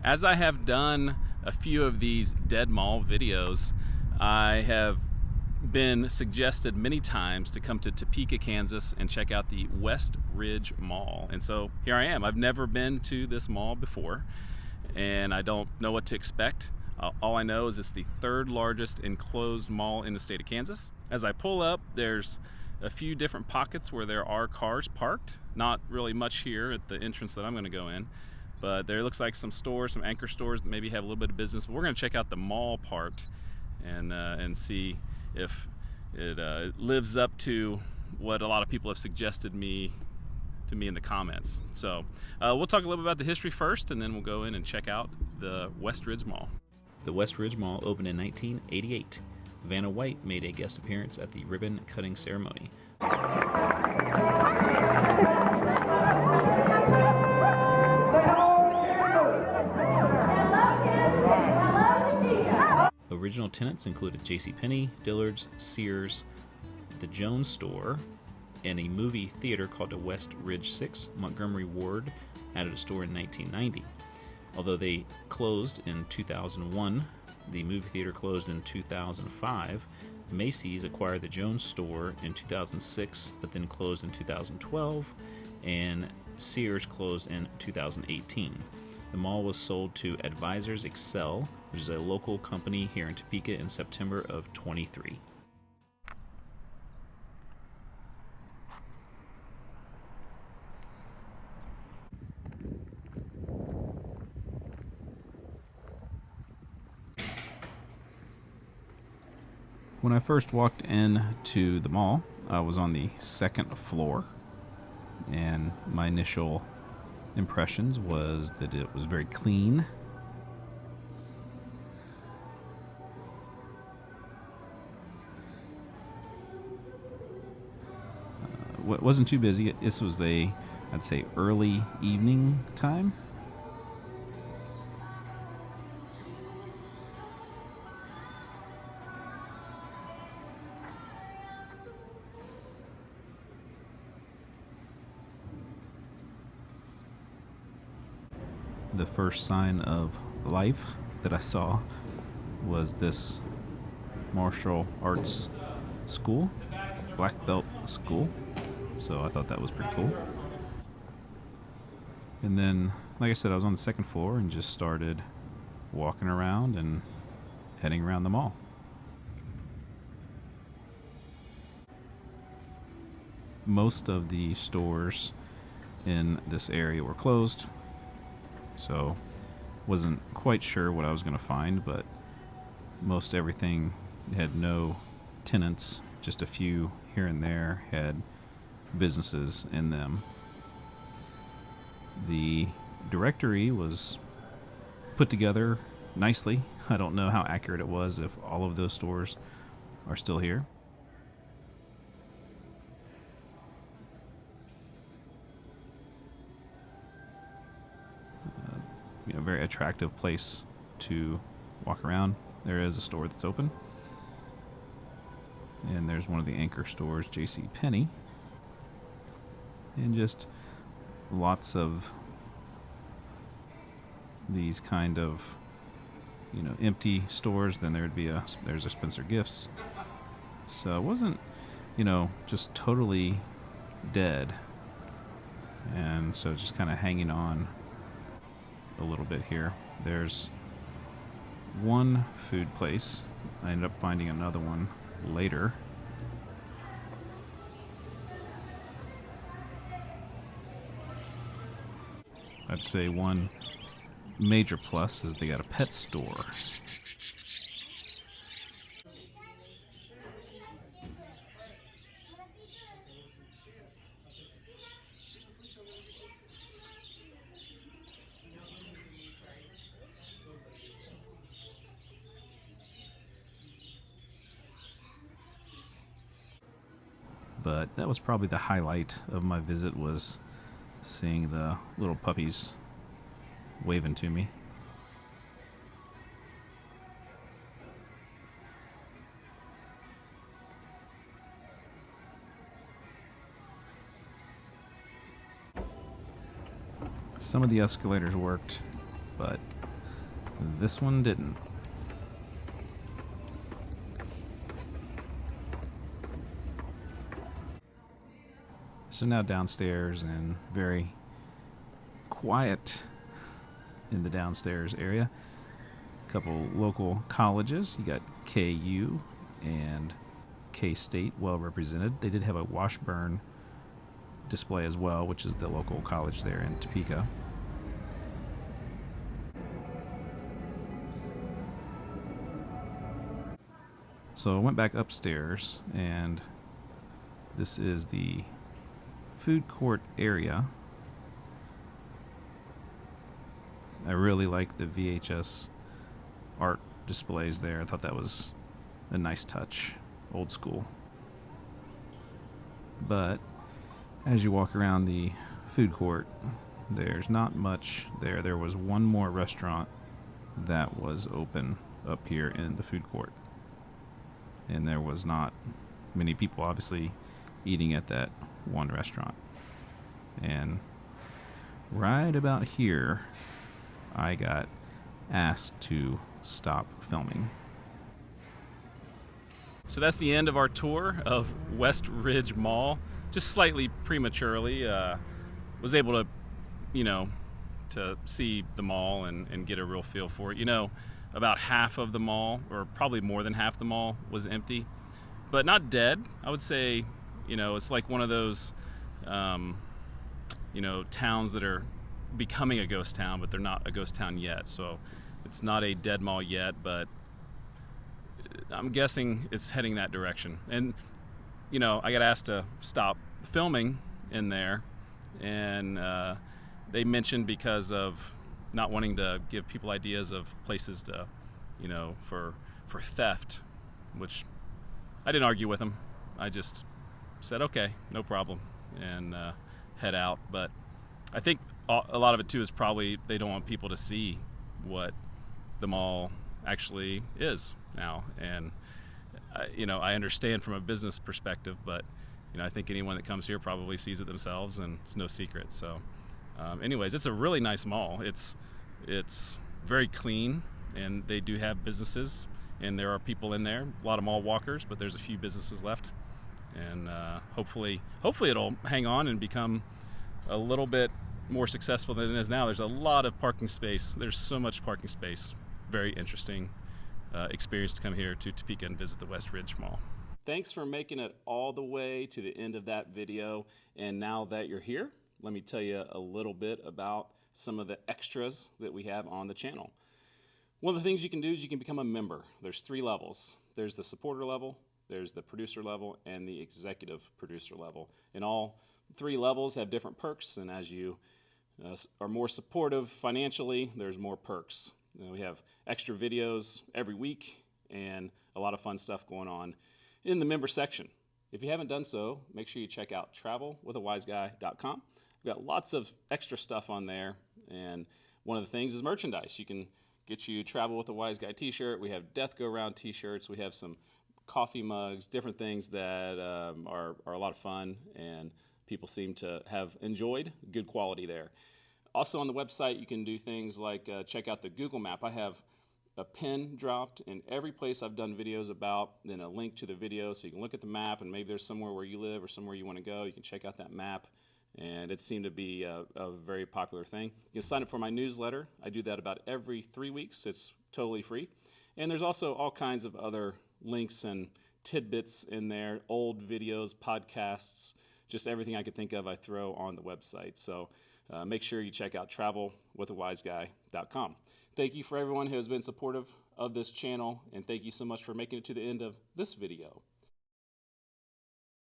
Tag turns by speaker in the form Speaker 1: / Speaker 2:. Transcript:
Speaker 1: As I have done a few of these dead mall videos, I have been suggested many times to come to Topeka, Kansas and check out the West Ridge Mall. And so here I am. I've never been to this mall before, and I don't know what to expect. All I know is it's the third largest enclosed mall in the state of Kansas. As I pull up, there's a few different pockets where there are cars parked. Not really much here at the entrance that I'm going to go in, but there looks like some stores, some anchor stores that maybe have a little bit of business. But we're going to check out the mall part and see if it lives up to what a lot of people have suggested to me in the comments. So we'll talk a little bit about the history first, and then we'll go in and check out the West Ridge Mall.
Speaker 2: The West Ridge Mall opened in 1988. Vanna White made a guest appearance at the ribbon cutting ceremony. Original tenants included JCPenney, Dillard's, Sears, the Jones Store, and a movie theater called the West Ridge 6. Montgomery Ward added a store in 1990. Although they closed in 2001, the movie theater closed in 2005. Macy's acquired the Jones Store in 2006, but then closed in 2012, and Sears closed in 2018. The mall was sold to Advisors Excel, which is a local company here in Topeka, in September of 23.
Speaker 3: When I first walked into the mall, I was on the second floor, and my initial impressions was that it was very clean. It wasn't too busy. This was I'd say, early evening time. The first sign of life that I saw was this martial arts school, black belt school. So I thought that was pretty cool. And then, like I said, I was on the second floor and just started walking around and heading around the mall. Most of the stores in this area were closed, so wasn't quite sure what I was going to find, but most everything had no tenants. Just a few here and there had businesses in them. The directory was put together nicely. I don't know how accurate it was, if all of those stores are still here. Very attractive place to walk around. There is a store that's open, and there's one of the anchor stores, JCPenney, and just lots of these kind of empty stores. Then there's a Spencer Gifts, so it wasn't just totally dead, and so just kind of hanging on a little bit here. There's one food place. I ended up finding another one later. I'd say one major plus is they got a pet store. But that was probably the highlight of my visit, was seeing the little puppies waving to me. Some of the escalators worked, but This one didn't. So now downstairs, and very quiet in the downstairs area. A couple local colleges. You got KU and K-State well represented. They did have a Washburn display as well, which is the local college there in Topeka. So I went back upstairs, and this is the food court area. I really like the VHS art displays there. I thought that was a nice touch, old school. But as you walk around the food court, there's not much there. There was one more restaurant that was open up here in the food court, and there was not many people obviously eating at that one restaurant. And right about here, I got asked to stop filming.
Speaker 1: So that's the end of our tour of West Ridge Mall. Just slightly prematurely, was able to, to see the mall and get a real feel for it. About half of the mall, or probably more than half the mall, was empty, but not dead. I would say, it's like one of those, towns that are becoming a ghost town, but they're not a ghost town yet. So it's not a dead mall yet, but I'm guessing it's heading that direction. And I got asked to stop filming in there, and they mentioned because of not wanting to give people ideas of places to, for theft, which I didn't argue with them. I just said, okay, no problem, and head out. But I think a lot of it too is probably they don't want people to see what the mall actually is now. And I understand from a business perspective, but I think anyone that comes here probably sees it themselves, and it's no secret. So anyways, it's a really nice mall. It's very clean, and they do have businesses, and there are people in there, a lot of mall walkers, but there's a few businesses left. And hopefully it'll hang on and become a little bit more successful than it is now. There's a lot of parking space. There's so much parking space. Very interesting experience to come here to Topeka and visit the West Ridge Mall. Thanks for making it all the way to the end of that video. And now that you're here, let me tell you a little bit about some of the extras that we have on the channel. One of the things you can do is you can become a member. There's 3 levels. There's the supporter level, there's the producer level, and the executive producer level. And all 3 levels have different perks, and as you are more supportive financially, there's more perks. We have extra videos every week and a lot of fun stuff going on in the member section. If you haven't done so, make sure you check out travelwithawiseguy.com. We've got lots of extra stuff on there, and one of the things is merchandise. You can get you Travel with a Wise Guy t-shirt. We have Death Go Round t-shirts. We have some coffee mugs, different things that are a lot of fun, and people seem to have enjoyed. Good quality there. Also on the website, you can do things like check out the Google map. I have a pin dropped in every place I've done videos about, then a link to the video, so you can look at the map, and maybe there's somewhere where you live or somewhere you want to go. You can check out that map, and it seemed to be a very popular thing. You can sign up for my newsletter. I do that about every 3 weeks. It's totally free. And there's also all kinds of other links and tidbits in there, old videos, podcasts, just everything I could think of I throw on the website. So make sure you check out travelwithawiseguy.com. Thank you for everyone who has been supportive of this channel, and thank you so much for making it to the end of this video.